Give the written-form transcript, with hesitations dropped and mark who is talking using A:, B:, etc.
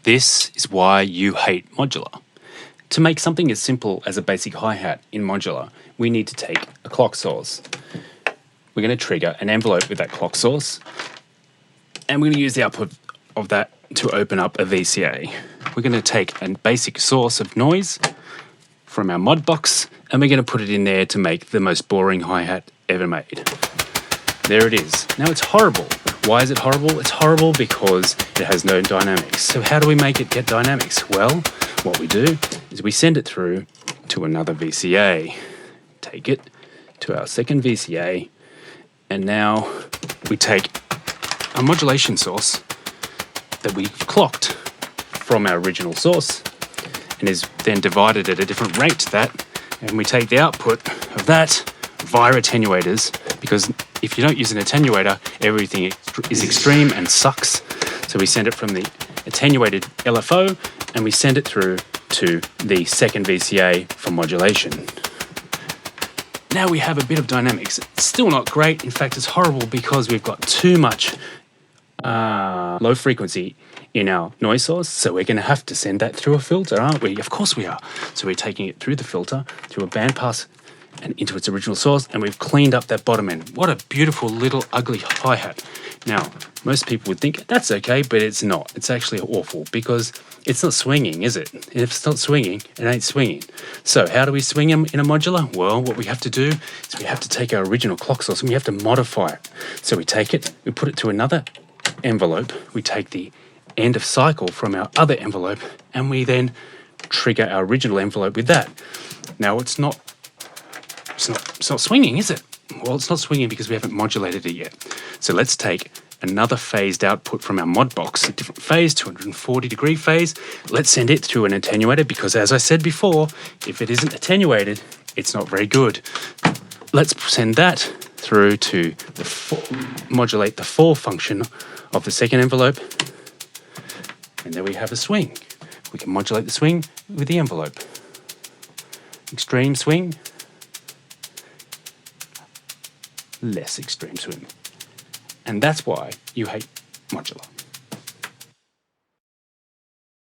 A: This is why you hate Modular. To make something as simple as a basic hi-hat in Modular, we need to take a clock source. We're going to trigger an envelope with that clock source, and we're going to use the output of that to open up a VCA. We're going to take a basic source of noise from our mod box, and we're going to put it in there to make the most boring hi-hat ever made. There it is. Now it's horrible. Why is it horrible? It's horrible because it has no dynamics. So how do we make it get dynamics? Well, what we do is we send it through to another VCA. Take it to our second VCA, and now we take a modulation source that we've clocked from our original source and is then divided at a different rate to that, and we take the output of that via attenuators, because if you don't use an attenuator, everything is extreme and sucks. So we send it from the attenuated LFO and we send it through to the second VCA for modulation. Now we have a bit of dynamics. It's still not great. In fact, it's horrible because we've got too much low frequency in our noise source, so we're going to have to send that through a filter, aren't we? Of course we are. So we're taking it through the filter, through a bandpass, and into its original source, and we've cleaned up that bottom end. What a beautiful little ugly hi-hat. Now, most people would think that's okay, but it's not. It's actually awful because it's not swinging, is it? And if it's not swinging, it ain't swinging. So how do we swing them in a modular? Well, what we have to do is we have to take our original clock source and we have to modify it. So we take it, we put it to another envelope, we take the end of cycle from our other envelope, and we then trigger our original envelope with that. Now it's not swinging, is it? Well, it's not swinging because we haven't modulated it yet. So let's take another phased output from our mod box, a different phase, 240 degree phase. Let's send it through an attenuator because, as I said before, if it isn't attenuated, it's not very good. Let's send that through to modulate the for function of the second envelope, and there we have a swing. We can modulate the swing with the envelope. Extreme swing, less extreme swing. And that's why you hate Modular.